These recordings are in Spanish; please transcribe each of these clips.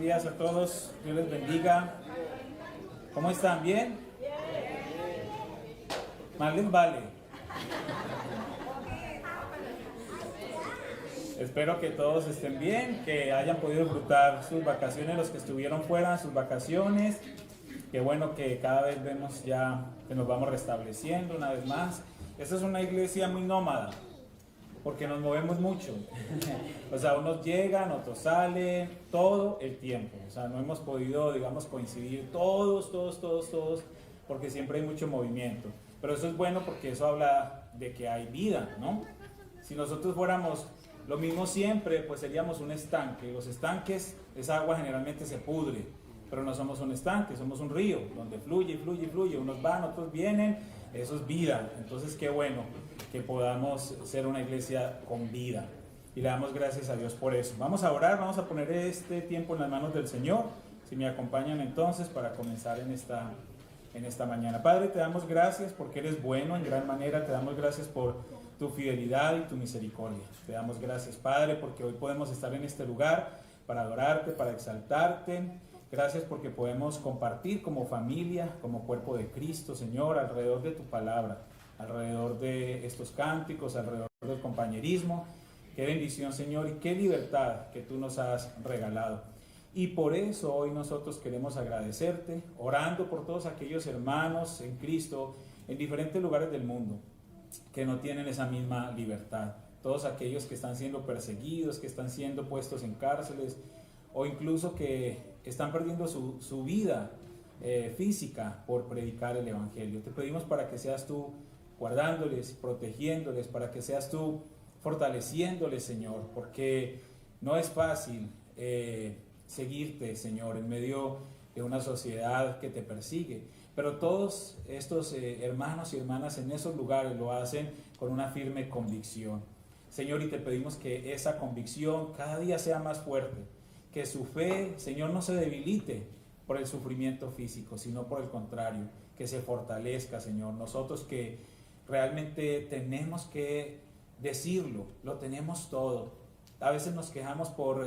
días a todos, Dios les bendiga. ¿Cómo están? ¿Bien? Más les vale. Espero que todos estén bien, que hayan podido disfrutar sus vacaciones, los que estuvieron fuera, sus vacaciones. Qué bueno que cada vez vemos ya que nos vamos restableciendo una vez más. Esta es una iglesia muy nómada, porque nos movemos mucho. O sea, unos llegan, otros salen, todo el tiempo. O sea, no hemos podido, digamos, coincidir todos, porque siempre hay mucho movimiento. Pero eso es bueno porque eso habla de que hay vida, ¿no? Si nosotros fuéramos lo mismo siempre, pues seríamos un estanque. Los estanques, esa agua generalmente se pudre, pero no somos un estanque, somos un río, donde fluye, fluye, fluye. Unos van, otros vienen, eso es vida. Entonces, qué bueno que podamos ser una iglesia con vida. Y le damos gracias a Dios por eso. Vamos a orar, vamos a poner este tiempo en las manos del Señor. Si me acompañan entonces para comenzar en esta mañana. Padre, te damos gracias porque eres bueno en gran manera. Te damos gracias por tu fidelidad y tu misericordia. Te damos gracias, Padre, porque hoy podemos estar en este lugar para adorarte, para exaltarte. Gracias porque podemos compartir como familia, como cuerpo de Cristo, Señor, alrededor de tu palabra, alrededor de estos cánticos, alrededor del compañerismo. Qué bendición, Señor, y qué libertad que tú nos has regalado. Y por eso hoy nosotros queremos agradecerte, orando por todos aquellos hermanos en Cristo en diferentes lugares del mundo que no tienen esa misma libertad. Todos aquellos que están siendo perseguidos, que están siendo puestos en cárceles, o incluso que están perdiendo su vida física por predicar el Evangelio. Te pedimos para que seas tú guardándoles, protegiéndoles, para que seas tú fortaleciéndoles, Señor, porque no es fácil seguirte, Señor, en medio de una sociedad que te persigue. Pero todos estos hermanos y hermanas en esos lugares lo hacen con una firme convicción. Señor, y te pedimos que esa convicción cada día sea más fuerte, que su fe, Señor, no se debilite por el sufrimiento físico, sino por el contrario, que se fortalezca, Señor. Nosotros que realmente tenemos que decirlo, lo tenemos todo. A veces nos quejamos por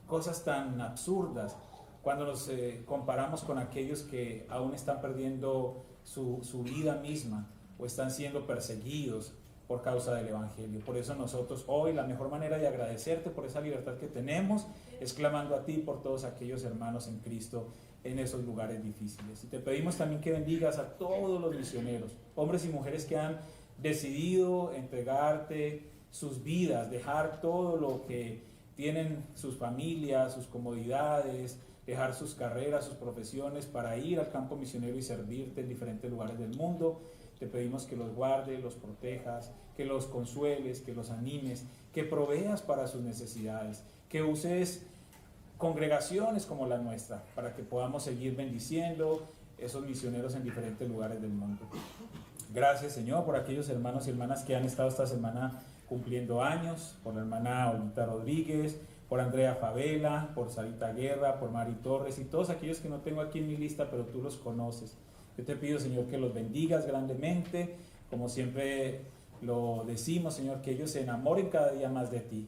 cosas tan absurdas, cuando nos comparamos con aquellos que aún están perdiendo su vida misma o están siendo perseguidos por causa del Evangelio. Por eso nosotros hoy la mejor manera de agradecerte por esa libertad que tenemos es clamando a ti por todos aquellos hermanos en Cristo en esos lugares difíciles. Y te pedimos también que bendigas a todos los misioneros, hombres y mujeres que han decidido entregarte sus vidas, dejar todo lo que tienen, sus familias, sus comodidades, dejar sus carreras, sus profesiones para ir al campo misionero y servirte en diferentes lugares del mundo. Te pedimos que los guardes, los protejas, que los consueles, que los animes, que proveas para sus necesidades, que uses congregaciones como la nuestra para que podamos seguir bendiciendo esos misioneros en diferentes lugares del mundo. Gracias, Señor, por aquellos hermanos y hermanas que han estado esta semana cumpliendo años, por la hermana Olita Rodríguez, por Andrea Favela, por Sarita Guerra, por Mari Torres y todos aquellos que no tengo aquí en mi lista, pero tú los conoces. Yo te pido, Señor, que los bendigas grandemente, como siempre lo decimos, Señor, que ellos se enamoren cada día más de ti,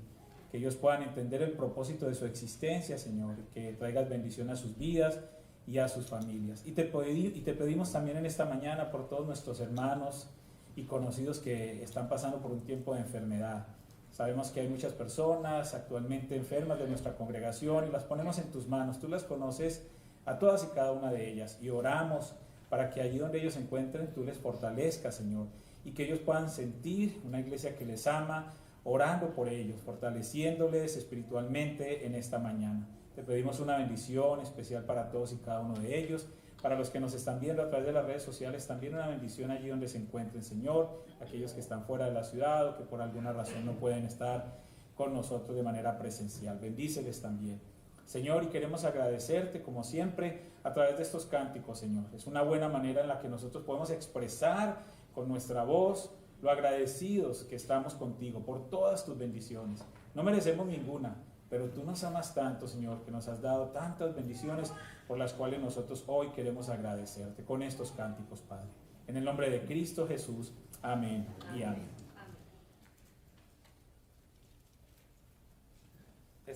que ellos puedan entender el propósito de su existencia, Señor, que traigas bendición a sus vidas y a sus familias. Y te pedimos también en esta mañana por todos nuestros hermanos y conocidos que están pasando por un tiempo de enfermedad. Sabemos que hay muchas personas actualmente enfermas de nuestra congregación y las ponemos en tus manos. Tú las conoces a todas y cada una de ellas y oramos para que allí donde ellos se encuentren tú les fortalezcas, Señor, y que ellos puedan sentir una iglesia que les ama, orando por ellos, fortaleciéndoles espiritualmente en esta mañana. Te pedimos una bendición especial para todos y cada uno de ellos. Para los que nos están viendo a través de las redes sociales, también una bendición allí donde se encuentren, Señor. Aquellos que están fuera de la ciudad o que por alguna razón no pueden estar con nosotros de manera presencial. Bendíceles también, Señor, y queremos agradecerte como siempre a través de estos cánticos, Señor. Es una buena manera en la que nosotros podemos expresar con nuestra voz lo agradecidos que estamos contigo por todas tus bendiciones. No merecemos ninguna, pero tú nos amas tanto, Señor, que nos has dado tantas bendiciones por las cuales nosotros hoy queremos agradecerte con estos cánticos, Padre. En el nombre de Cristo Jesús, amén y amén.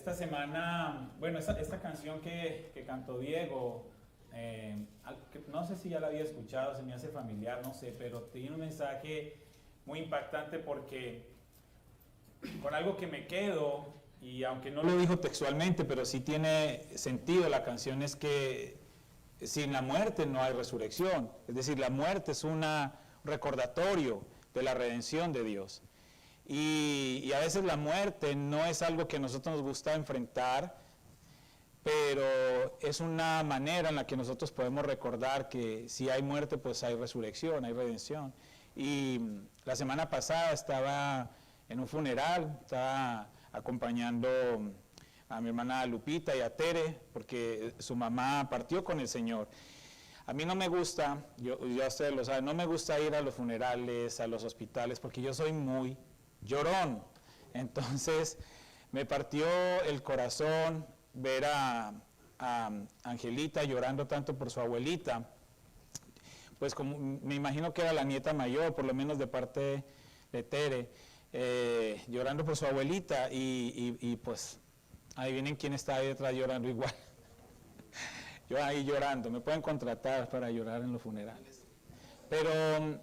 esta semana, bueno, esta canción que cantó Diego, no sé si ya la había escuchado, se me hace familiar, no sé, pero tiene un mensaje muy impactante porque con algo que me quedo, y aunque no lo dijo textualmente, pero sí tiene sentido la canción, es que sin la muerte no hay resurrección. Es decir, la muerte es un recordatorio de la redención de Dios. Y a veces la muerte no es algo que a nosotros nos gusta enfrentar, pero es una manera en la que nosotros podemos recordar que si hay muerte, pues hay resurrección, hay redención. Y la semana pasada estaba en un funeral, estaba acompañando a mi hermana Lupita y a Tere, porque su mamá partió con el Señor. A mí no me gusta, ya ustedes lo saben, no me gusta ir a los funerales, a los hospitales, porque yo soy muy llorón. Entonces me partió el corazón ver a Angelita llorando tanto por su abuelita. Pues como me imagino que era la nieta mayor, por lo menos de parte de Tere, llorando por su abuelita y pues ahí vienen quien está ahí detrás llorando igual. Yo ahí llorando, me pueden contratar para llorar en los funerales. Pero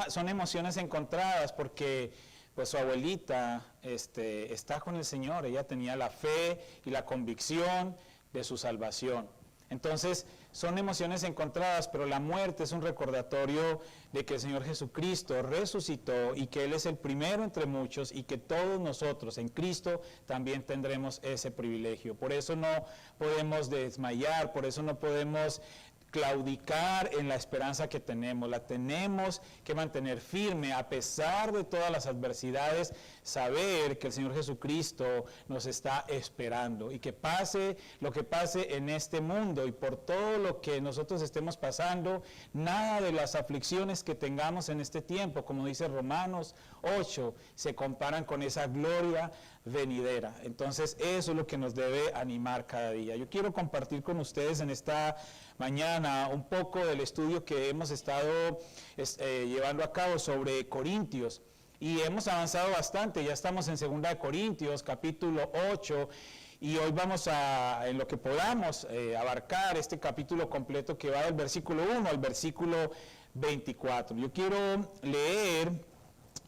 son emociones encontradas porque pues su abuelita está con el Señor, ella tenía la fe y la convicción de su salvación. Entonces son emociones encontradas, pero la muerte es un recordatorio de que el Señor Jesucristo resucitó y que Él es el primero entre muchos y que todos nosotros en Cristo también tendremos ese privilegio. Por eso no podemos desmayar, por eso no podemos claudicar en la esperanza que tenemos, la tenemos que mantener firme a pesar de todas las adversidades, saber que el Señor Jesucristo nos está esperando y que pase lo que pase en este mundo y por todo lo que nosotros estemos pasando, nada de las aflicciones que tengamos en este tiempo, como dice Romanos 8, se comparan con esa gloria venidera. Entonces eso es lo que nos debe animar cada día. Yo quiero compartir con ustedes en esta mañana un poco del estudio que hemos estado llevando a cabo sobre Corintios y hemos avanzado bastante, ya estamos en 2 Corintios capítulo 8 y hoy vamos a, en lo que podamos, abarcar este capítulo completo que va del versículo 1 al versículo 24. Yo quiero leer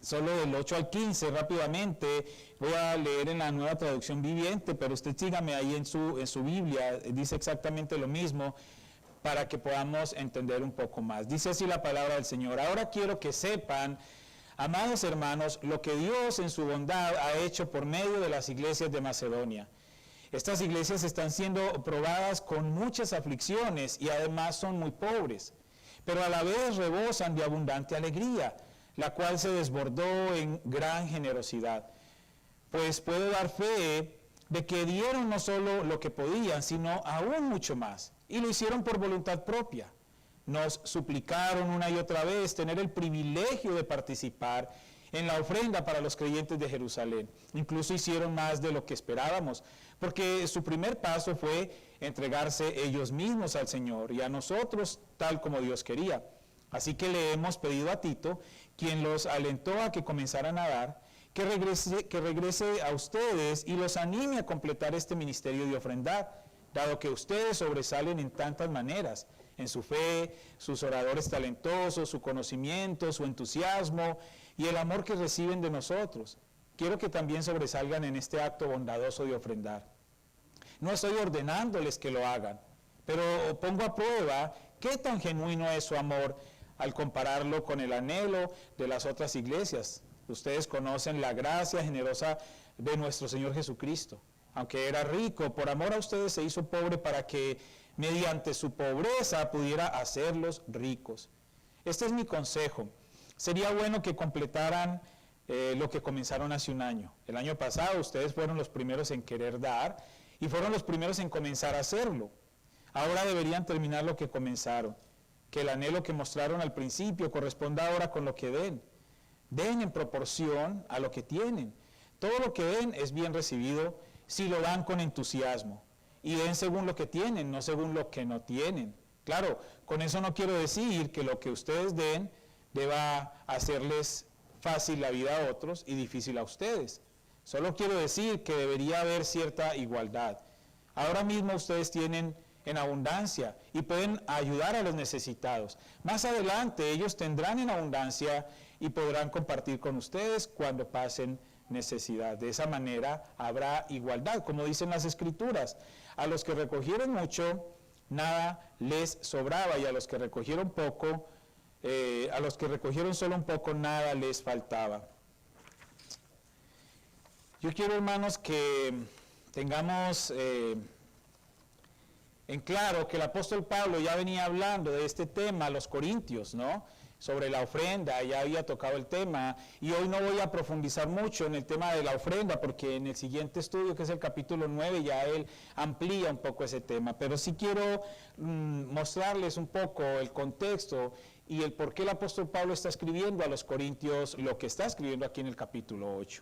solo del 8 al 15 rápidamente, voy a leer en la Nueva Traducción Viviente, pero usted sígame ahí en su Biblia, dice exactamente lo mismo, para que podamos entender un poco más. Dice así la palabra del Señor: ahora quiero que sepan, amados hermanos, lo que Dios en su bondad ha hecho por medio de las iglesias de Macedonia. Estas iglesias están siendo probadas con muchas aflicciones y además son muy pobres, pero a la vez rebosan de abundante alegría, la cual se desbordó en gran generosidad. Pues puedo dar fe de que dieron no solo lo que podían, sino aún mucho más, y lo hicieron por voluntad propia. Nos suplicaron una y otra vez tener el privilegio de participar en la ofrenda para los creyentes de Jerusalén. Incluso hicieron más de lo que esperábamos, porque su primer paso fue entregarse ellos mismos al Señor y a nosotros tal como Dios quería. Así que le hemos pedido a Tito, quien los alentó a que comenzaran a dar, que regrese a ustedes y los anime a completar este ministerio de ofrendar, dado que ustedes sobresalen en tantas maneras, en su fe, sus oradores talentosos, su conocimiento, su entusiasmo y el amor que reciben de nosotros. Quiero que también sobresalgan en este acto bondadoso de ofrendar. No estoy ordenándoles que lo hagan, pero pongo a prueba qué tan genuino es su amor al compararlo con el anhelo de las otras iglesias. Ustedes conocen la gracia generosa de nuestro Señor Jesucristo. Aunque era rico, por amor a ustedes se hizo pobre para que mediante su pobreza pudiera hacerlos ricos. Este es mi consejo. Sería bueno que completaran lo que comenzaron hace un año. El año pasado ustedes fueron los primeros en querer dar y fueron los primeros en comenzar a hacerlo. Ahora deberían terminar lo que comenzaron. Que el anhelo que mostraron al principio corresponda ahora con lo que den. Den en proporción a lo que tienen. Todo lo que den es bien recibido si lo dan con entusiasmo. Y den según lo que tienen, no según lo que no tienen. Claro, con eso no quiero decir que lo que ustedes den deba hacerles fácil la vida a otros y difícil a ustedes. Solo quiero decir que debería haber cierta igualdad. Ahora mismo ustedes tienen en abundancia y pueden ayudar a los necesitados. Más adelante ellos tendrán en abundancia y podrán compartir con ustedes cuando pasen necesidad. De esa manera habrá igualdad, como dicen las Escrituras. A los que recogieron mucho, nada les sobraba, y a los que recogieron poco, a los que recogieron solo un poco, nada les faltaba. Yo quiero, hermanos, que tengamos en claro que el apóstol Pablo ya venía hablando de este tema a los corintios, ¿no? Sobre la ofrenda, ya había tocado el tema, y hoy no voy a profundizar mucho en el tema de la ofrenda, porque en el siguiente estudio, que es el capítulo 9, ya él amplía un poco ese tema, pero sí quiero mostrarles un poco el contexto y el por qué el apóstol Pablo está escribiendo a los corintios lo que está escribiendo aquí en el capítulo 8.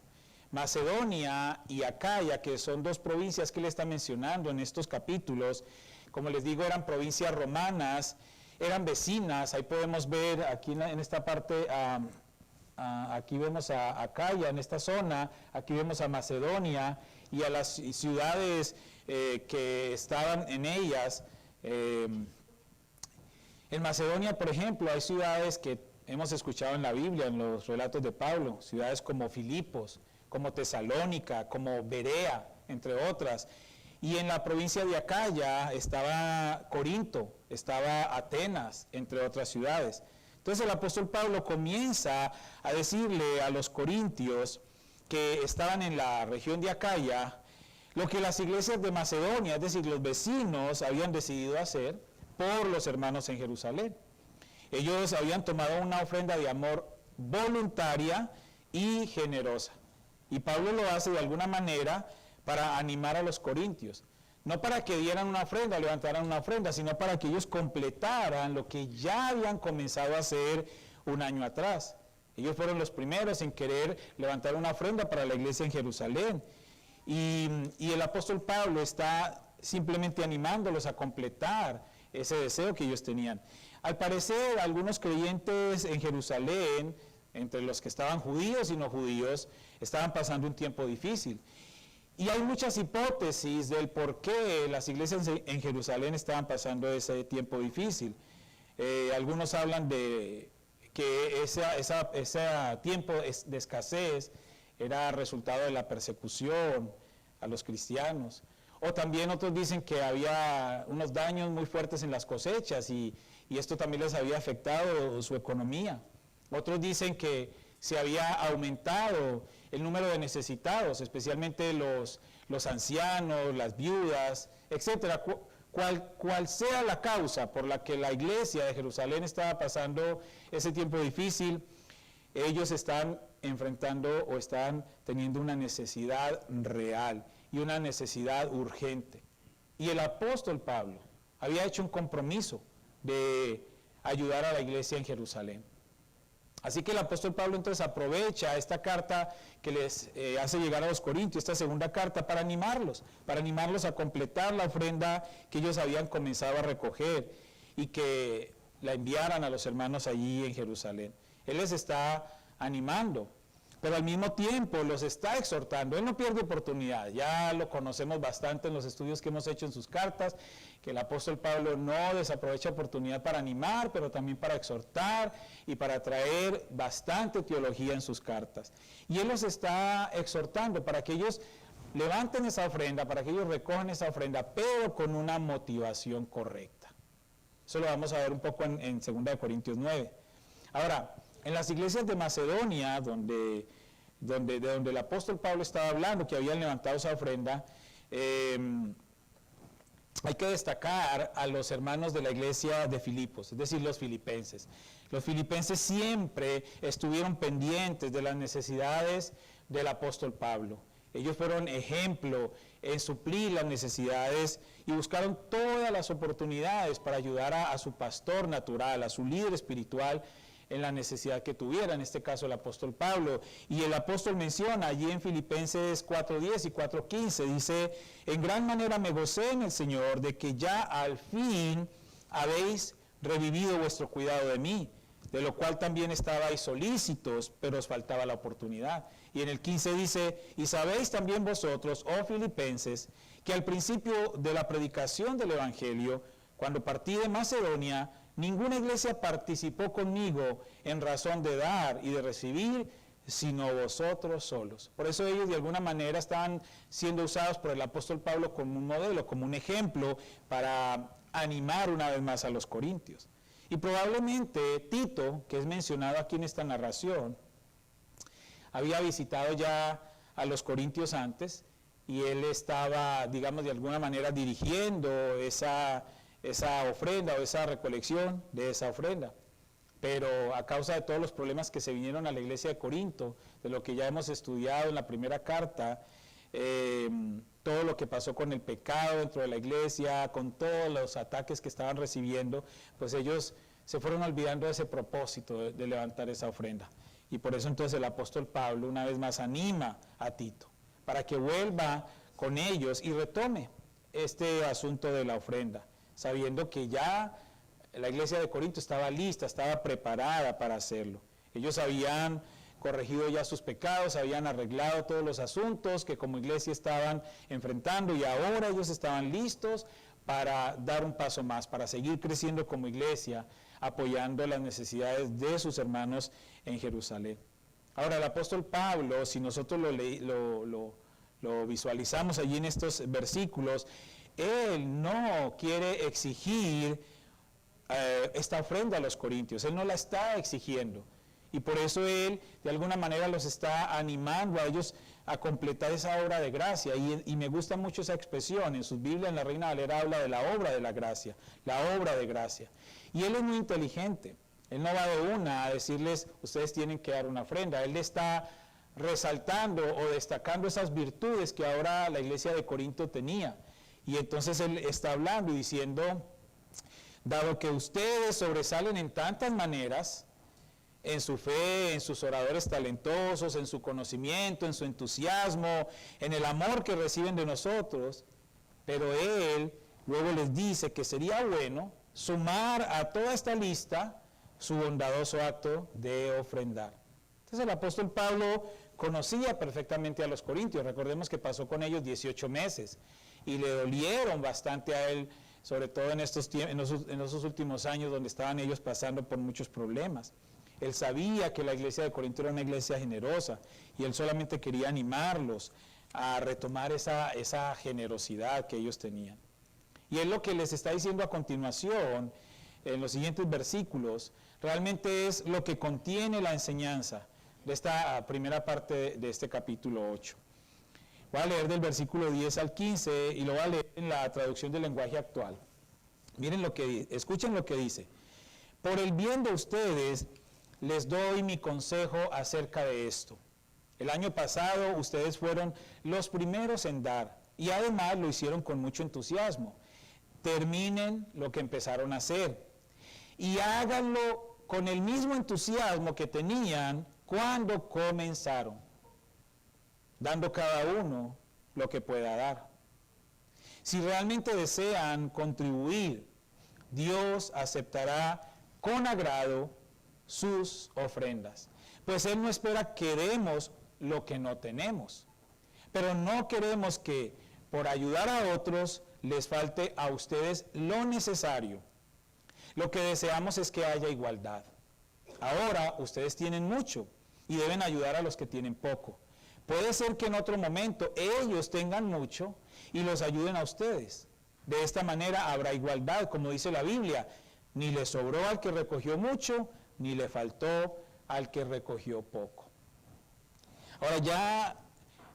Macedonia y Acaya, que son dos provincias que él está mencionando en estos capítulos, como les digo, eran provincias romanas, eran vecinas. Ahí podemos ver aquí en esta parte, aquí vemos a Acaya en esta zona, aquí vemos a Macedonia y a las ciudades que estaban en ellas. En Macedonia, por ejemplo, hay ciudades que hemos escuchado en la Biblia, en los relatos de Pablo, ciudades como Filipos, como Tesalónica, como Berea, entre otras. Y en la provincia de Acaya estaba Corinto, estaba Atenas, entre otras ciudades. Entonces el apóstol Pablo comienza a decirle a los corintios que estaban en la región de Acaya lo que las iglesias de Macedonia, es decir, los vecinos, habían decidido hacer por los hermanos en Jerusalén. Ellos habían tomado una ofrenda de amor voluntaria y generosa. Y Pablo lo hace de alguna manera para animar a los corintios. No para que dieran una ofrenda, levantaran una ofrenda, sino para que ellos completaran lo que ya habían comenzado a hacer un año atrás. Ellos fueron los primeros en querer levantar una ofrenda para la iglesia en Jerusalén. Y el apóstol Pablo está simplemente animándolos a completar ese deseo que ellos tenían. Al parecer, algunos creyentes en Jerusalén, entre los que estaban judíos y no judíos, estaban pasando un tiempo difícil. Y hay muchas hipótesis del por qué las iglesias en Jerusalén estaban pasando ese tiempo difícil. Algunos hablan de que ese tiempo de escasez era resultado de la persecución a los cristianos. O también otros dicen que había unos daños muy fuertes en las cosechas y esto también les había afectado su economía. Otros dicen que se había aumentado el número de necesitados, especialmente los ancianos, las viudas, etcétera. Cual sea la causa por la que la iglesia de Jerusalén estaba pasando ese tiempo difícil, ellos están enfrentando o están teniendo una necesidad real y una necesidad urgente. Y el apóstol Pablo había hecho un compromiso de ayudar a la iglesia en Jerusalén. Así que el apóstol Pablo entonces aprovecha esta carta que les hace llegar a los corintios, esta segunda carta, para animarlos a completar la ofrenda que ellos habían comenzado a recoger y que la enviaran a los hermanos allí en Jerusalén. Él les está animando, pero al mismo tiempo los está exhortando. Él no pierde oportunidad, ya lo conocemos bastante en los estudios que hemos hecho en sus cartas, que el apóstol Pablo no desaprovecha oportunidad para animar, pero también para exhortar y para traer bastante teología en sus cartas. Y él los está exhortando para que ellos levanten esa ofrenda, para que ellos recojan esa ofrenda, pero con una motivación correcta. Eso lo vamos a ver un poco en 2 Corintios 9. Ahora, en las iglesias de Macedonia, de donde el apóstol Pablo estaba hablando, que habían levantado esa ofrenda, hay que destacar a los hermanos de la iglesia de Filipos, es decir, los filipenses. Los filipenses siempre estuvieron pendientes de las necesidades del apóstol Pablo. Ellos fueron ejemplo en suplir las necesidades y buscaron todas las oportunidades para ayudar a su pastor natural, a su líder espiritual, en la necesidad que tuviera, en este caso el apóstol Pablo. Y el apóstol menciona allí en Filipenses 4:10 y 4:15, dice: en gran manera me gocé en el Señor de que ya al fin habéis revivido vuestro cuidado de mí. de lo cual también estabais solícitos, pero os faltaba la oportunidad. Y en el 15 dice, y sabéis también vosotros, oh filipenses, que al principio de la predicación del Evangelio, cuando partí de Macedonia, ninguna iglesia participó conmigo en razón de dar y de recibir, sino vosotros solos. Por eso ellos de alguna manera estaban siendo usados por el apóstol Pablo como un modelo, como un ejemplo para animar una vez más a los corintios. Y probablemente Tito, que es mencionado aquí en esta narración, había visitado ya a los corintios antes y él estaba, digamos, de alguna manera dirigiendo esa ofrenda o esa recolección de esa ofrenda. Pero a causa de todos los problemas que se vinieron a la iglesia de Corinto, de lo que ya hemos estudiado en la primera carta, todo lo que pasó con el pecado dentro de la iglesia, con todos los ataques que estaban recibiendo, pues ellos se fueron olvidando de ese propósito de levantar esa ofrenda. Y por eso entonces el apóstol Pablo una vez más anima a Tito, para que vuelva con ellos y retome este asunto de la ofrenda, sabiendo que ya la iglesia de Corinto estaba lista, estaba preparada para hacerlo. Ellos habían corregido ya sus pecados, habían arreglado todos los asuntos que como iglesia estaban enfrentando y ahora ellos estaban listos para dar un paso más, para seguir creciendo como iglesia, apoyando las necesidades de sus hermanos en Jerusalén. Ahora el apóstol Pablo, si nosotros lo visualizamos allí en estos versículos, él no quiere exigir esta ofrenda a los corintios, él no la está exigiendo y por eso él de alguna manera los está animando a ellos a completar esa obra de gracia y me gusta mucho esa expresión, en sus Biblias en la Reina Valera habla de la obra de la gracia, la obra de gracia, y él es muy inteligente, él no va de una a decirles ustedes tienen que dar una ofrenda, él está resaltando o destacando esas virtudes que ahora la iglesia de Corinto tenía, y entonces él está hablando y diciendo, dado que ustedes sobresalen en tantas maneras, en su fe, en sus oradores talentosos, en su conocimiento, en su entusiasmo, en el amor que reciben de nosotros, pero él luego les dice que sería bueno sumar a toda esta lista su bondadoso acto de ofrendar. Entonces el apóstol Pablo conocía perfectamente a los corintios, recordemos que pasó con ellos 18 meses y le dolieron bastante a él, sobre todo en esos últimos años donde estaban ellos pasando por muchos problemas. Él sabía que la iglesia de Corinto era una iglesia generosa y él solamente quería animarlos a retomar esa generosidad que ellos tenían. Y él lo que les está diciendo a continuación, en los siguientes versículos, realmente es lo que contiene la enseñanza de esta primera parte de este capítulo 8. Voy a leer del versículo 10 al 15 y lo voy a leer en la traducción del lenguaje actual. Miren escuchen lo que dice. Por el bien de ustedes, les doy mi consejo acerca de esto. El año pasado ustedes fueron los primeros en dar y además lo hicieron con mucho entusiasmo. Terminen lo que empezaron a hacer y háganlo con el mismo entusiasmo que tenían cuando comenzaron, dando cada uno lo que pueda dar. Si realmente desean contribuir, Dios aceptará con agrado sus ofrendas, pues Él no espera que demos lo que no tenemos, pero no queremos que por ayudar a otros les falte a ustedes lo necesario. Lo que deseamos es que haya igualdad. Ahora ustedes tienen mucho y deben ayudar a los que tienen poco. Puede ser que en otro momento ellos tengan mucho y los ayuden a ustedes. De esta manera habrá igualdad, como dice la Biblia, ni le sobró al que recogió mucho, ni le faltó al que recogió poco. Ahora ya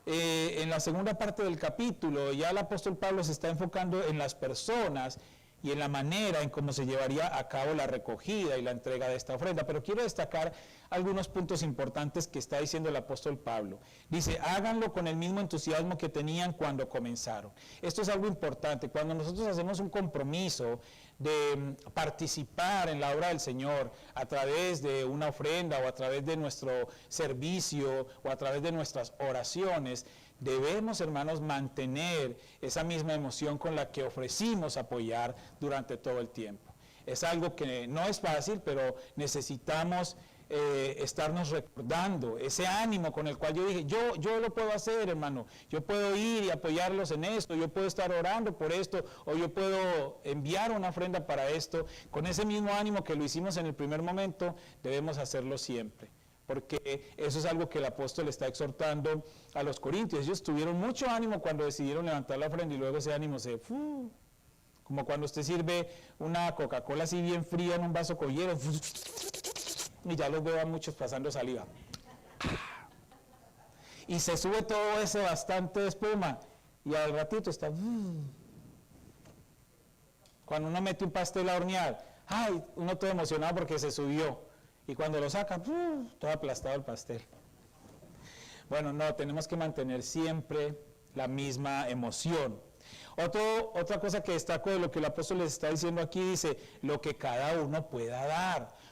en la segunda parte del capítulo, ya el apóstol Pablo se está enfocando en las personas y en la manera en cómo se llevaría a cabo la recogida y la entrega de esta ofrenda. Pero quiero destacar algunos puntos importantes que está diciendo el apóstol Pablo. Dice, háganlo con el mismo entusiasmo que tenían cuando comenzaron. Esto es algo importante. Cuando nosotros hacemos un compromiso de participar en la obra del Señor a través de una ofrenda o a través de nuestro servicio o a través de nuestras oraciones, debemos, hermanos, mantener esa misma emoción con la que ofrecimos apoyar durante todo el tiempo. Es algo que no es fácil, pero necesitamos estarnos recordando ese ánimo con el cual yo dije, yo lo puedo hacer, hermano, yo puedo ir y apoyarlos en esto, yo puedo estar orando por esto, o yo puedo enviar una ofrenda para esto. Con ese mismo ánimo que lo hicimos en el primer momento, debemos hacerlo siempre, porque eso es algo que el apóstol está exhortando a los corintios. Ellos tuvieron mucho ánimo cuando decidieron levantar la ofrenda y luego ese ánimo se fue. Como cuando usted sirve una Coca-Cola así bien fría en un vaso con hielo, y ya los veo a muchos pasando saliva. Y se sube todo ese bastante de espuma, y al ratito está... Cuando uno mete un pastel a hornear, ¡ay! Uno todo emocionado porque se subió. Y cuando lo saca, todo aplastado el pastel. Bueno, no, tenemos que mantener siempre la misma emoción. Otra cosa que destaco de lo que el apóstol les está diciendo aquí, dice, lo que cada uno pueda dar.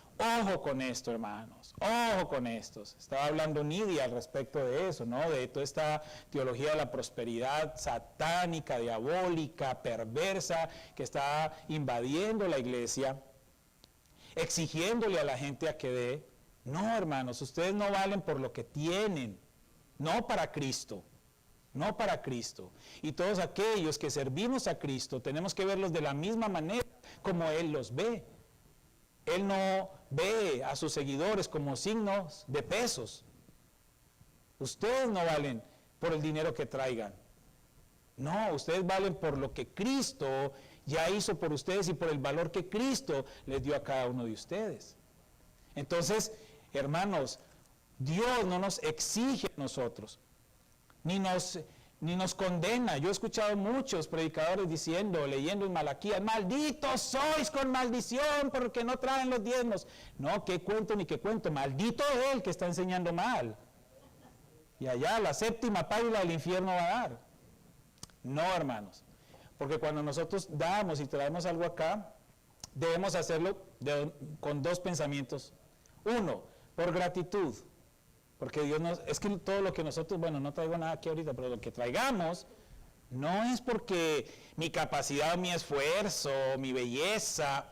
Ojo con esto, hermanos, ojo con estos. Estaba hablando Nidia al respecto de eso, ¿no? De toda esta teología de la prosperidad satánica, diabólica, perversa, que está invadiendo la iglesia, exigiéndole a la gente a que dé. No, hermanos, ustedes no valen por lo que tienen, no para Cristo. No para Cristo. Y todos aquellos que servimos a Cristo tenemos que verlos de la misma manera como Él los ve. Él no ve a sus seguidores como signos de pesos. Ustedes no valen por el dinero que traigan. No, ustedes valen por lo que Cristo ya hizo por ustedes y por el valor que Cristo les dio a cada uno de ustedes. Entonces, hermanos, Dios no nos exige a nosotros, ni nos condena. Yo he escuchado muchos predicadores diciendo, leyendo en Malaquías, malditos sois con maldición porque no traen los diezmos. No, qué cuento ni qué cuento, maldito él que está enseñando mal. Y allá la séptima página del infierno va a dar. No, hermanos, porque cuando nosotros damos y traemos algo acá, debemos hacerlo con dos pensamientos. Uno, por gratitud. Porque Dios nos, es que todo lo que nosotros, bueno, no traigo nada aquí ahorita, pero lo que traigamos no es porque mi capacidad, mi esfuerzo, mi belleza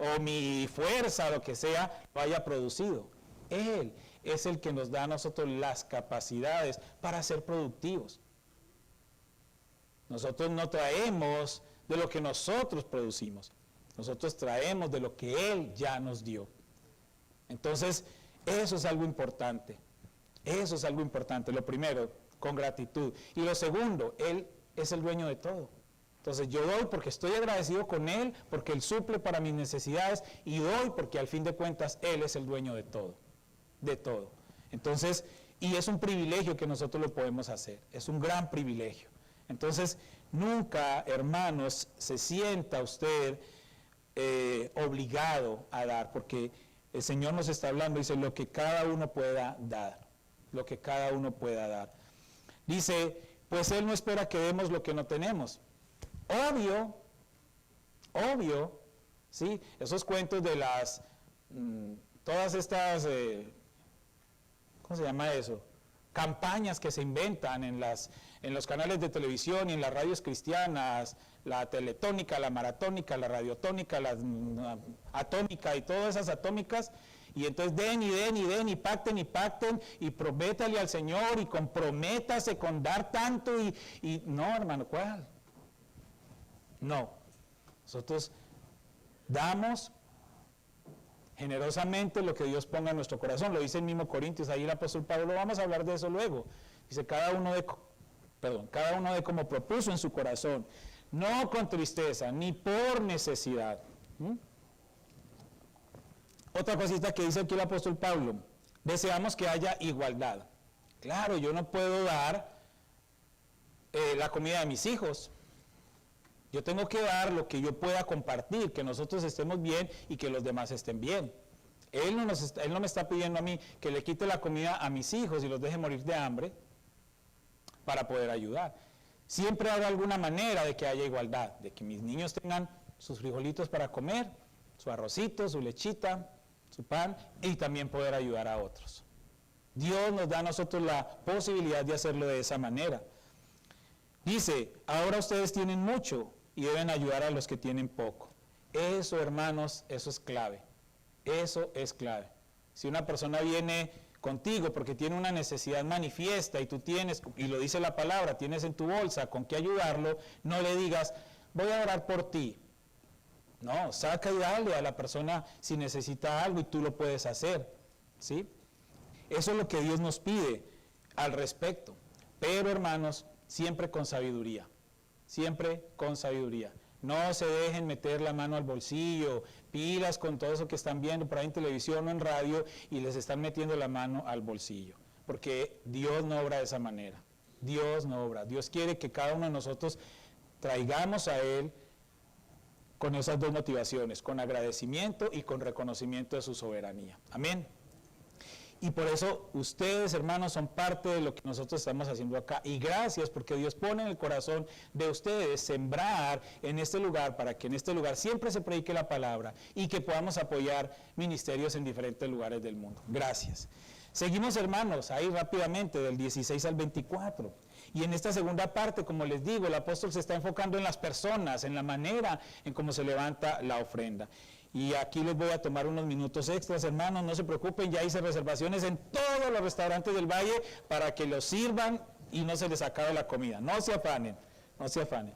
o mi fuerza, lo que sea, lo haya producido. Él es el que nos da a nosotros las capacidades para ser productivos. Nosotros no traemos de lo que nosotros producimos, nosotros traemos de lo que Él ya nos dio. Entonces, eso es algo importante. Eso es algo importante. Lo primero, con gratitud. Y lo segundo, Él es el dueño de todo. Entonces yo doy porque estoy agradecido con Él, porque Él suple para mis necesidades, y doy porque al fin de cuentas Él es el dueño de todo. De todo. Entonces, y es un privilegio que nosotros lo podemos hacer. Es un gran privilegio. Entonces, nunca, hermanos, se sienta usted obligado a dar, porque el Señor nos está hablando, dice, lo que cada uno pueda dar, lo que cada uno pueda dar. Dice, pues Él no espera que demos lo que no tenemos. Obvio, ¿sí? Esos cuentos de todas estas, ¿cómo se llama eso? Campañas que se inventan en los canales de televisión y en las radios cristianas, la teletónica, la maratónica, la radiotónica, la atómica y todas esas atómicas, y entonces den y pacten y prométale al Señor y comprométase con dar tanto y no, hermano, ¿cuál? No, nosotros damos generosamente lo que Dios ponga en nuestro corazón, lo dice el mismo Corintios, ahí el apóstol Pablo, vamos a hablar de eso luego, dice cada uno de como propuso en su corazón, no con tristeza, ni por necesidad. Otra cosita que dice aquí el apóstol Pablo, deseamos que haya igualdad. Claro, yo no puedo dar la comida de mis hijos, yo tengo que dar lo que yo pueda compartir, que nosotros estemos bien y que los demás estén bien. Él no me está pidiendo a mí que le quite la comida a mis hijos y los deje morir de hambre para poder ayudar. Siempre habrá alguna manera de que haya igualdad, de que mis niños tengan sus frijolitos para comer, su arrocito, su lechita, su pan, y también poder ayudar a otros. Dios nos da a nosotros la posibilidad de hacerlo de esa manera. Dice, ahora ustedes tienen mucho y deben ayudar a los que tienen poco. Eso, hermanos, eso es clave. Eso es clave. Si una persona viene contigo porque tiene una necesidad manifiesta y tú tienes, y lo dice la palabra, tienes en tu bolsa con qué ayudarlo, no le digas, voy a orar por ti. No, saca y dale a la persona si necesita algo y tú lo puedes hacer, ¿sí? Eso es lo que Dios nos pide al respecto. Pero, hermanos, siempre con sabiduría. Siempre con sabiduría. No se dejen meter la mano al bolsillo, pilas con todo eso que están viendo por ahí en televisión o en radio y les están metiendo la mano al bolsillo. Porque Dios no obra de esa manera. Dios no obra. Dios quiere que cada uno de nosotros traigamos a Él con esas dos motivaciones, con agradecimiento y con reconocimiento de su soberanía. Amén. Y por eso ustedes, hermanos, son parte de lo que nosotros estamos haciendo acá. Y gracias porque Dios pone en el corazón de ustedes sembrar en este lugar para que en este lugar siempre se predique la palabra y que podamos apoyar ministerios en diferentes lugares del mundo. Gracias. Seguimos, hermanos, ahí rápidamente del 16 al 24. Y en esta segunda parte, como les digo, el apóstol se está enfocando en las personas, en la manera en cómo se levanta la ofrenda. Y aquí les voy a tomar unos minutos extras, hermanos, no se preocupen, ya hice reservaciones en todos los restaurantes del Valle para que los sirvan y no se les acabe la comida. No se afanen, no se afanen.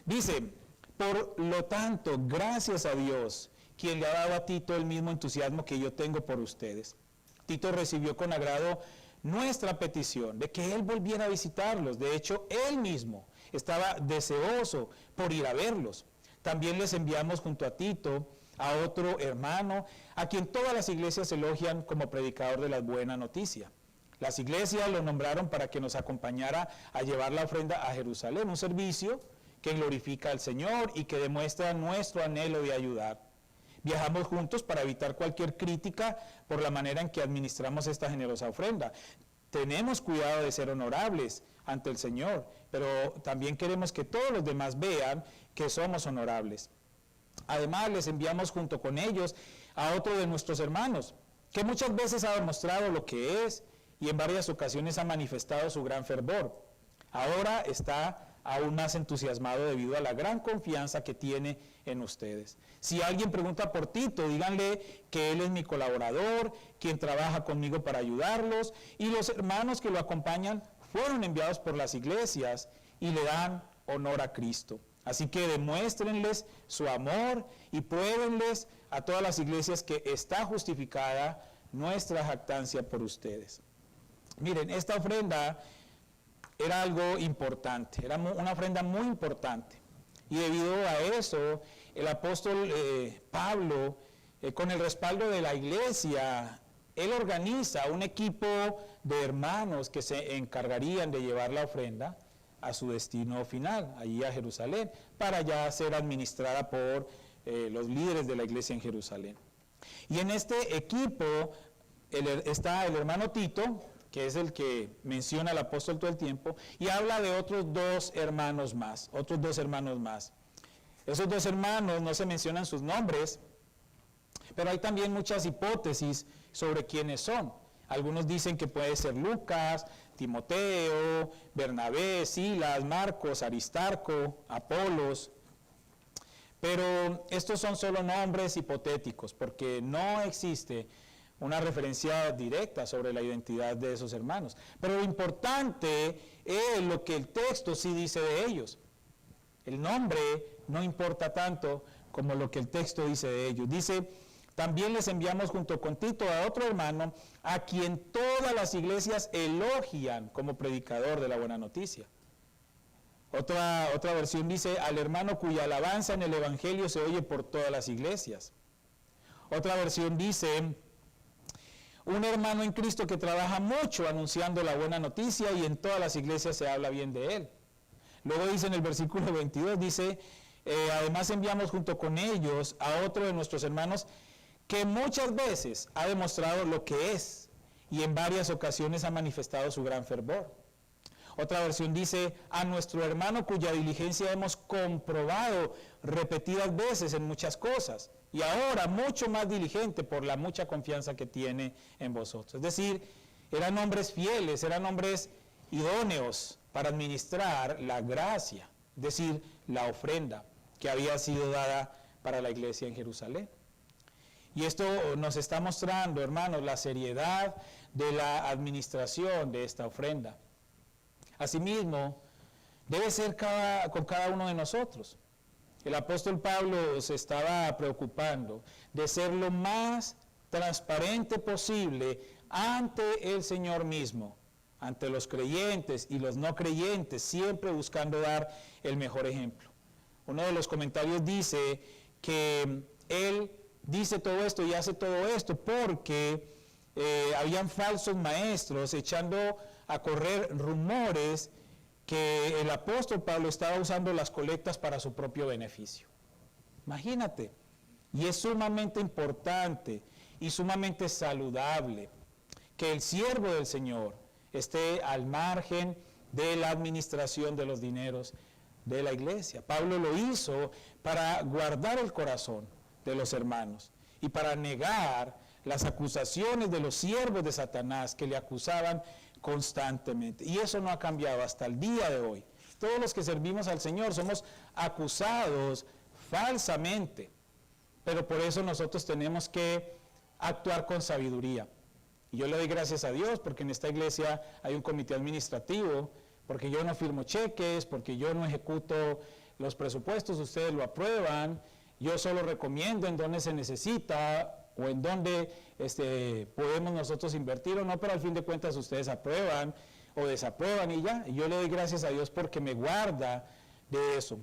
Dice, por lo tanto, gracias a Dios, quien le ha dado a Tito el mismo entusiasmo que yo tengo por ustedes. Tito recibió con agrado nuestra petición de que él volviera a visitarlos. De hecho, él mismo estaba deseoso por ir a verlos. También les enviamos junto a Tito a otro hermano, a quien todas las iglesias elogian como predicador de la buena noticia. Las iglesias lo nombraron para que nos acompañara a llevar la ofrenda a Jerusalén, un servicio que glorifica al Señor y que demuestra nuestro anhelo de ayudar. Viajamos juntos para evitar cualquier crítica por la manera en que administramos esta generosa ofrenda. Tenemos cuidado de ser honorables ante el Señor, pero también queremos que todos los demás vean que somos honorables. Además, les enviamos junto con ellos a otro de nuestros hermanos, que muchas veces ha demostrado lo que es y en varias ocasiones ha manifestado su gran fervor. Ahora está aún más entusiasmado debido a la gran confianza que tiene en ustedes. Si alguien pregunta por Tito, díganle que él es mi colaborador, quien trabaja conmigo para ayudarlos, y los hermanos que lo acompañan fueron enviados por las iglesias y le dan honor a Cristo. Así que demuéstrenles su amor y pruébenles a todas las iglesias que está justificada nuestra jactancia por ustedes. Miren, esta ofrenda era algo importante, era una ofrenda muy importante. Y debido a eso, el apóstol Pablo, con el respaldo de la iglesia, él organiza un equipo de hermanos que se encargarían de llevar la ofrenda a su destino final, allí a Jerusalén, para ya ser administrada por los líderes de la iglesia en Jerusalén. Y en este equipo está el hermano Tito, que es el que menciona el apóstol todo el tiempo, y habla de otros dos hermanos más. Esos dos hermanos no se mencionan sus nombres, pero hay también muchas hipótesis sobre quiénes son. Algunos dicen que puede ser Lucas, Timoteo, Bernabé, Silas, Marcos, Aristarco, Apolos. Pero estos son solo nombres hipotéticos, porque no existe una referencia directa sobre la identidad de esos hermanos. Pero lo importante es lo que el texto sí dice de ellos. El nombre no importa tanto como lo que el texto dice de ellos. Dice, también les enviamos junto con Tito a otro hermano, a quien todas las iglesias elogian como predicador de la buena noticia. Otra versión dice, al hermano cuya alabanza en el evangelio se oye por todas las iglesias. Otra versión dice, un hermano en Cristo que trabaja mucho anunciando la buena noticia y en todas las iglesias se habla bien de él. Luego dice en el versículo 22, dice, además enviamos junto con ellos a otro de nuestros hermanos que muchas veces ha demostrado lo que es y en varias ocasiones ha manifestado su gran fervor. Otra versión dice, a nuestro hermano cuya diligencia hemos comprobado repetidas veces en muchas cosas, y ahora mucho más diligente por la mucha confianza que tiene en vosotros. Es decir, eran hombres fieles, eran hombres idóneos para administrar la gracia, es decir, la ofrenda que había sido dada para la iglesia en Jerusalén. Y esto nos está mostrando, hermanos, la seriedad de la administración de esta ofrenda. Asimismo, debe ser con cada uno de nosotros. El apóstol Pablo se estaba preocupando de ser lo más transparente posible ante el Señor mismo, ante los creyentes y los no creyentes, siempre buscando dar el mejor ejemplo. Uno de los comentarios dice que él dice todo esto y hace todo esto porque habían falsos maestros echando a correr rumores que el apóstol Pablo estaba usando las colectas para su propio beneficio. Imagínate, y es sumamente importante y sumamente saludable que el siervo del Señor esté al margen de la administración de los dineros de la iglesia. Pablo lo hizo para guardar el corazón de los hermanos y para negar las acusaciones de los siervos de Satanás que le acusaban constantemente. Y eso no ha cambiado hasta el día de hoy. Todos los que servimos al Señor somos acusados falsamente, pero por eso nosotros tenemos que actuar con sabiduría. Y yo le doy gracias a Dios porque en esta iglesia hay un comité administrativo, porque yo no firmo cheques, porque yo no ejecuto los presupuestos, ustedes lo aprueban, yo solo recomiendo en dónde se necesita o en dónde podemos nosotros invertir o no, pero al fin de cuentas ustedes aprueban o desaprueban y ya. Y yo le doy gracias a Dios porque me guarda de eso.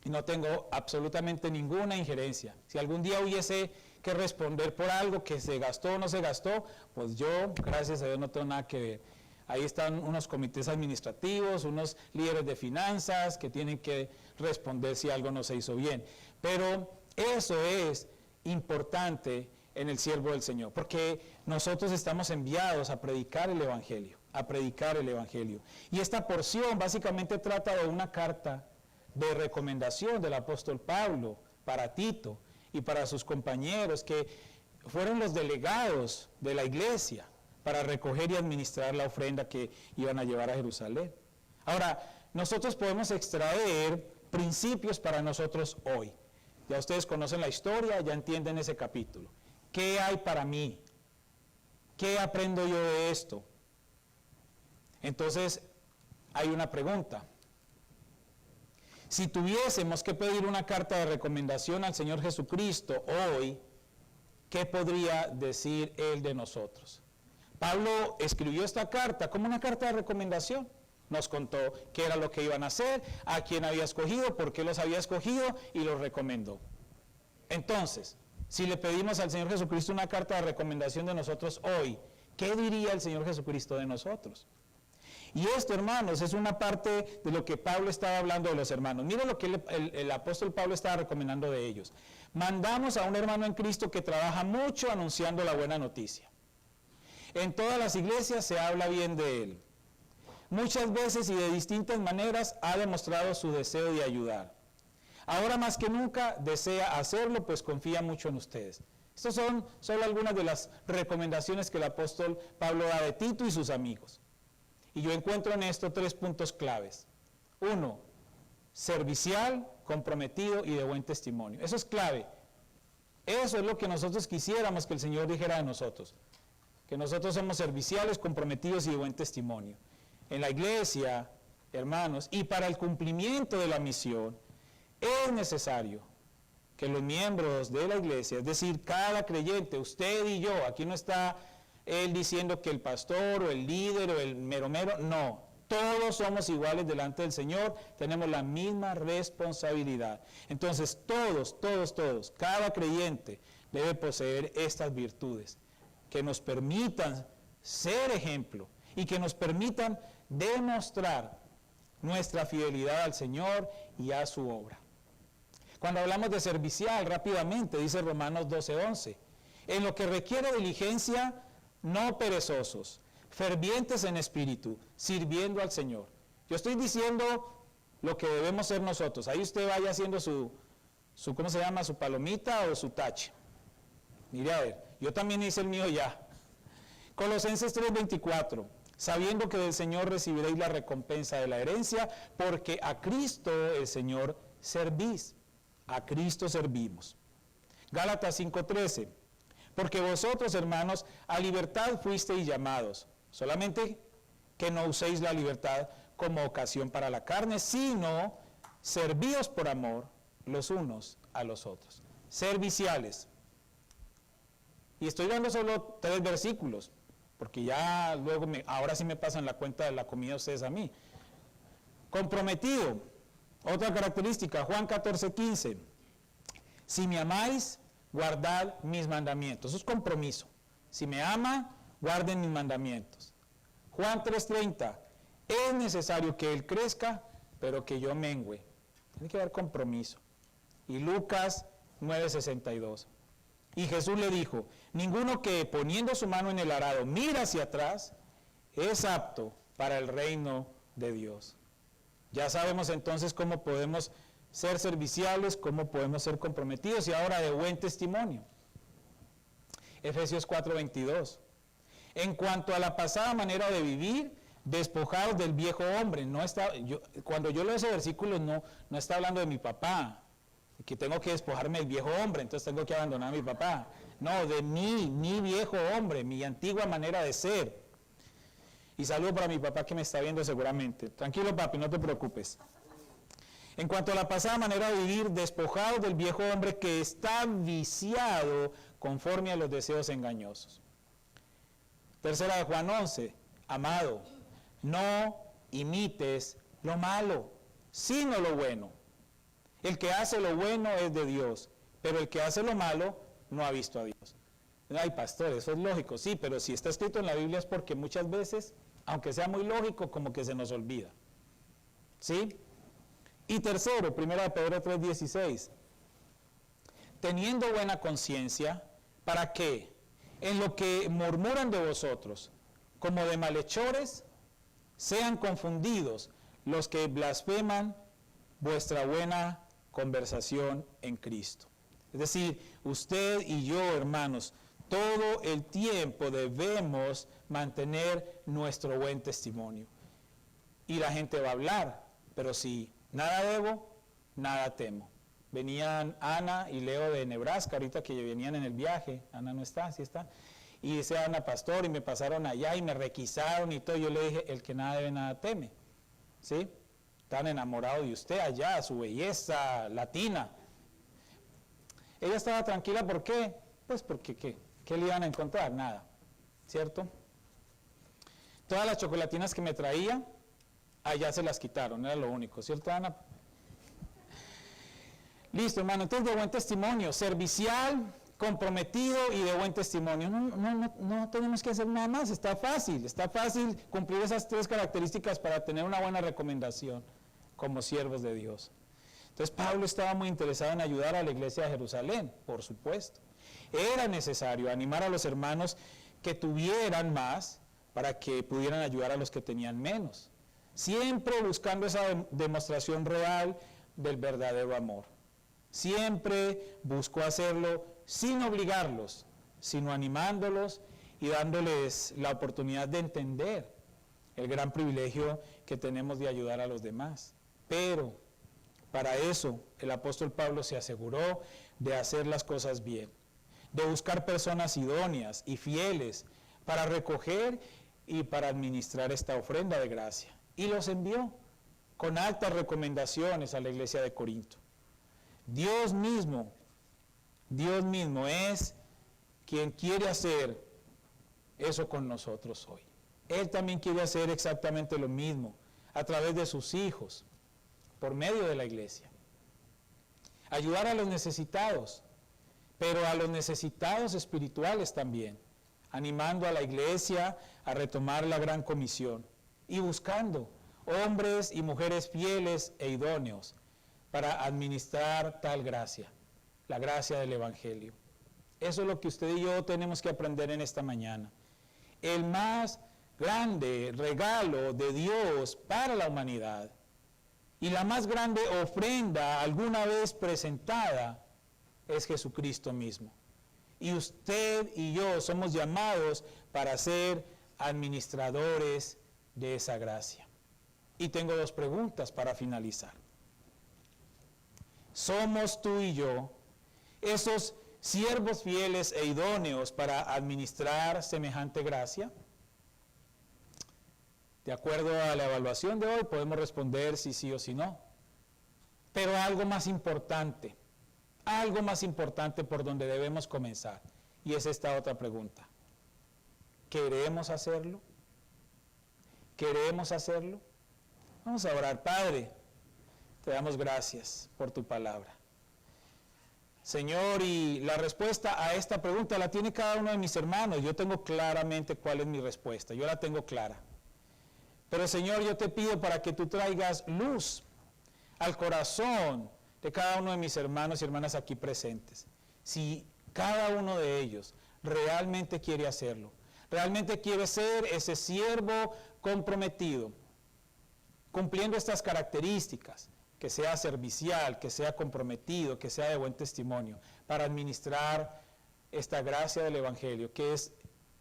Y no tengo absolutamente ninguna injerencia. Si algún día hubiese que responder por algo que se gastó o no se gastó, pues yo, gracias a Dios, no tengo nada que ver. Ahí están unos comités administrativos, unos líderes de finanzas que tienen que responder si algo no se hizo bien. Pero eso es importante en el siervo del Señor, porque nosotros estamos enviados a predicar el Evangelio, Y esta porción básicamente trata de una carta de recomendación del apóstol Pablo para Tito y para sus compañeros que fueron los delegados de la iglesia para recoger y administrar la ofrenda que iban a llevar a Jerusalén. Ahora, nosotros podemos extraer principios para nosotros hoy. Ya ustedes conocen la historia, ya entienden ese capítulo. ¿Qué hay para mí? ¿Qué aprendo yo de esto? Entonces, hay una pregunta. Si tuviésemos que pedir una carta de recomendación al Señor Jesucristo hoy, ¿qué podría decir Él de nosotros? Pablo escribió esta carta como una carta de recomendación. Nos contó qué era lo que iban a hacer, a quién había escogido, por qué los había escogido y los recomendó. Entonces, si le pedimos al Señor Jesucristo una carta de recomendación de nosotros hoy, ¿qué diría el Señor Jesucristo de nosotros? Y esto, hermanos, es una parte de lo que Pablo estaba hablando de los hermanos. Miren lo que el apóstol Pablo estaba recomendando de ellos. Mandamos a un hermano en Cristo que trabaja mucho anunciando la buena noticia. En todas las iglesias se habla bien de él. Muchas veces y de distintas maneras ha demostrado su deseo de ayudar. Ahora más que nunca desea hacerlo, pues confía mucho en ustedes. Estas son solo algunas de las recomendaciones que el apóstol Pablo da de Tito y sus amigos. Y yo encuentro en esto 3 puntos claves. 1, servicial, comprometido y de buen testimonio. Eso es clave. Eso es lo que nosotros quisiéramos que el Señor dijera de nosotros. Que nosotros somos serviciales, comprometidos y de buen testimonio. En la iglesia, hermanos, y para el cumplimiento de la misión, es necesario que los miembros de la iglesia, es decir, cada creyente, usted y yo, aquí no está él diciendo que el pastor o el líder o el mero, no, todos somos iguales delante del Señor, tenemos la misma responsabilidad. Entonces, todos, cada creyente debe poseer estas virtudes que nos permitan ser ejemplo y que nos permitan demostrar nuestra fidelidad al Señor y a su obra. Cuando hablamos de servicial, rápidamente, dice Romanos 12:11, en lo que requiere diligencia, no perezosos, fervientes en espíritu, sirviendo al Señor. Yo estoy diciendo lo que debemos ser nosotros. Ahí usted vaya haciendo su ¿cómo se llama? Su palomita o su tache. Mire a ver, yo también hice el mío ya. Colosenses 3:24, sabiendo que del Señor recibiréis la recompensa de la herencia, porque a Cristo el Señor servís. a Cristo servimos. Gálatas 5:13, porque vosotros, hermanos, a libertad fuisteis llamados, solamente que no uséis la libertad como ocasión para la carne, sino servíos por amor los unos a los otros. Serviciales. Y estoy dando solo 3 versículos, porque ya luego, ahora sí me pasan la cuenta de la comida ustedes a mí. Comprometido. Otra característica, Juan 14:15. Si me amáis, guardad mis mandamientos. Eso es compromiso. Si me ama, guarden mis mandamientos. Juan 3:30. Es necesario que Él crezca, pero que yo mengüe. Tiene que haber compromiso. Y Lucas 9:62. Y Jesús le dijo, ninguno que poniendo su mano en el arado mira hacia atrás, es apto para el reino de Dios. Ya sabemos entonces cómo podemos ser serviciales, cómo podemos ser comprometidos y ahora de buen testimonio. Efesios 4:22. En cuanto a la pasada manera de vivir, despojados del viejo hombre. Cuando yo leo ese versículo no está hablando de mi papá, que tengo que despojarme del viejo hombre, entonces tengo que abandonar a mi papá. No, de mi viejo hombre, mi antigua manera de ser. Y saludo para mi papá que me está viendo seguramente. Tranquilo, papi, no te preocupes. En cuanto a la pasada manera de vivir, despojados del viejo hombre que está viciado conforme a los deseos engañosos. Tercera de Juan 11. Amado, no imites lo malo, sino lo bueno. El que hace lo bueno es de Dios, pero el que hace lo malo no ha visto a Dios. Ay, pastor, eso es lógico, sí, pero si está escrito en la Biblia es porque muchas veces, aunque sea muy lógico, como que se nos olvida. ¿Sí? Y tercero, 1 Pedro 3:16. Teniendo buena conciencia, ¿para qué? En lo que murmuran de vosotros, como de malhechores, sean confundidos los que blasfeman vuestra buena conversación en Cristo. Es decir, usted y yo, hermanos, todo el tiempo debemos mantener nuestro buen testimonio. Y la gente va a hablar, pero si nada debo, nada temo. Venían Ana y Leo de Nebraska, ahorita que venían en el viaje. Ana no está, sí está. Y dice Ana, pastor, y me pasaron allá y me requisaron y todo. Yo le dije, el que nada debe, nada teme. ¿Sí? Están enamorados de usted allá, su belleza latina. Ella estaba tranquila, ¿por qué? Pues porque, ¿qué le iban a encontrar? Nada, ¿cierto? Todas las chocolatinas que me traía, allá se las quitaron, era lo único, ¿cierto, Ana? Listo, hermano, entonces de buen testimonio, servicial, comprometido y de buen testimonio. No tenemos que hacer nada más, está fácil cumplir esas 3 características para tener una buena recomendación como siervos de Dios. Entonces Pablo estaba muy interesado en ayudar a la iglesia de Jerusalén, por supuesto. Era necesario animar a los hermanos que tuvieran más para que pudieran ayudar a los que tenían menos. Siempre buscando esa demostración real del verdadero amor. Siempre buscó hacerlo sin obligarlos, sino animándolos y dándoles la oportunidad de entender el gran privilegio que tenemos de ayudar a los demás. Pero para eso el apóstol Pablo se aseguró de hacer las cosas bien, de buscar personas idóneas y fieles para recoger y para administrar esta ofrenda de gracia. Y los envió con altas recomendaciones a la iglesia de Corinto. Dios mismo es quien quiere hacer eso con nosotros hoy. Él también quiere hacer exactamente lo mismo a través de sus hijos, por medio de la iglesia. Ayudar a los necesitados, pero a los necesitados espirituales también, animando a la iglesia a retomar la gran comisión y buscando hombres y mujeres fieles e idóneos para administrar tal gracia, la gracia del Evangelio. Eso es lo que usted y yo tenemos que aprender en esta mañana. El más grande regalo de Dios para la humanidad y la más grande ofrenda alguna vez presentada es Jesucristo mismo. Y usted y yo somos llamados para ser administradores de esa gracia. Y tengo 2 preguntas para finalizar. somos tú y yo esos siervos fieles e idóneos para administrar semejante gracia? De acuerdo a la evaluación de hoy, podemos responder si sí o si no. Pero algo más importante por donde debemos comenzar, y es esta otra pregunta. ¿Queremos hacerlo? ¿Queremos hacerlo? Vamos a orar. Padre, te damos gracias por tu palabra. Señor, y la respuesta a esta pregunta la tiene cada uno de mis hermanos. Yo tengo claramente cuál es mi respuesta, yo la tengo clara. Pero Señor, yo te pido para que tú traigas luz al corazón de cada uno de mis hermanos y hermanas aquí presentes. Si cada uno de ellos realmente quiere hacerlo, realmente quiere ser ese siervo comprometido, cumpliendo estas características, que sea servicial, que sea comprometido, que sea de buen testimonio, para administrar esta gracia del Evangelio, que es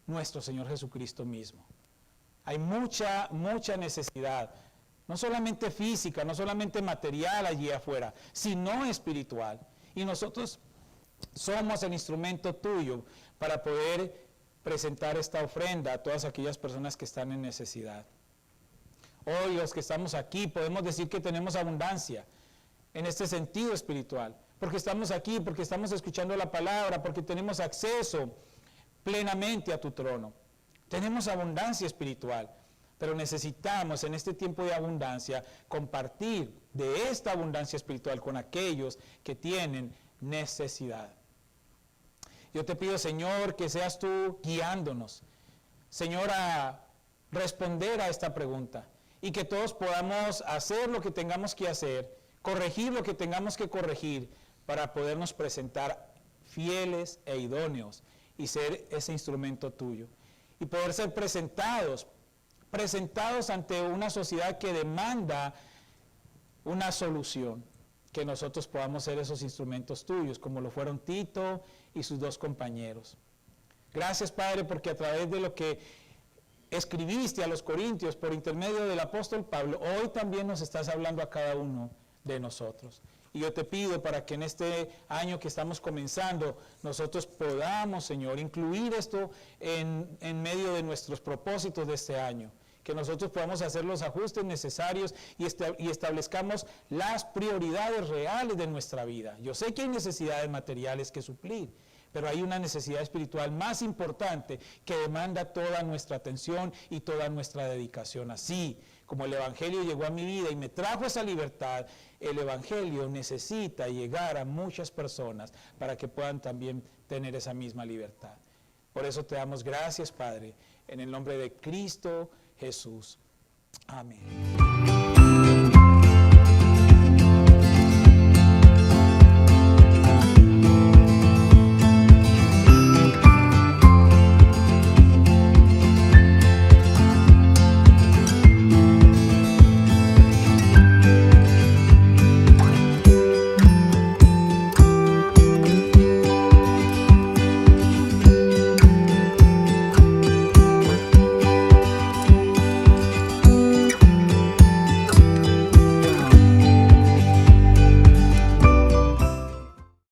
nuestro Señor Jesucristo mismo. Hay mucha necesidad, no solamente física, no solamente material allí afuera, sino espiritual. Y nosotros somos el instrumento tuyo para poder presentar esta ofrenda a todas aquellas personas que están en necesidad. Hoy los que estamos aquí podemos decir que tenemos abundancia en este sentido espiritual, porque estamos aquí, porque estamos escuchando la palabra, porque tenemos acceso plenamente a tu trono. Tenemos abundancia espiritual, pero necesitamos en este tiempo de abundancia compartir de esta abundancia espiritual con aquellos que tienen necesidad. Yo te pido, Señor, que seas tú guiándonos, Señor, a responder a esta pregunta y que todos podamos hacer lo que tengamos que hacer, corregir lo que tengamos que corregir para podernos presentar fieles e idóneos y ser ese instrumento tuyo. Y poder ser presentados ante una sociedad que demanda una solución, que nosotros podamos ser esos instrumentos tuyos, como lo fueron Tito y sus dos compañeros. Gracias, Padre, porque a través de lo que escribiste a los Corintios por intermedio del apóstol Pablo, hoy también nos estás hablando a cada uno de nosotros. Y yo te pido para que en este año que estamos comenzando, nosotros podamos, Señor, incluir esto en medio de nuestros propósitos de este año. Que nosotros podamos hacer los ajustes necesarios y establezcamos las prioridades reales de nuestra vida. Yo sé que hay necesidades materiales que suplir, pero hay una necesidad espiritual más importante que demanda toda nuestra atención y toda nuestra dedicación. Así como el Evangelio llegó a mi vida y me trajo esa libertad, el Evangelio necesita llegar a muchas personas para que puedan también tener esa misma libertad. Por eso te damos gracias, Padre, en el nombre de Cristo Jesús. Amén.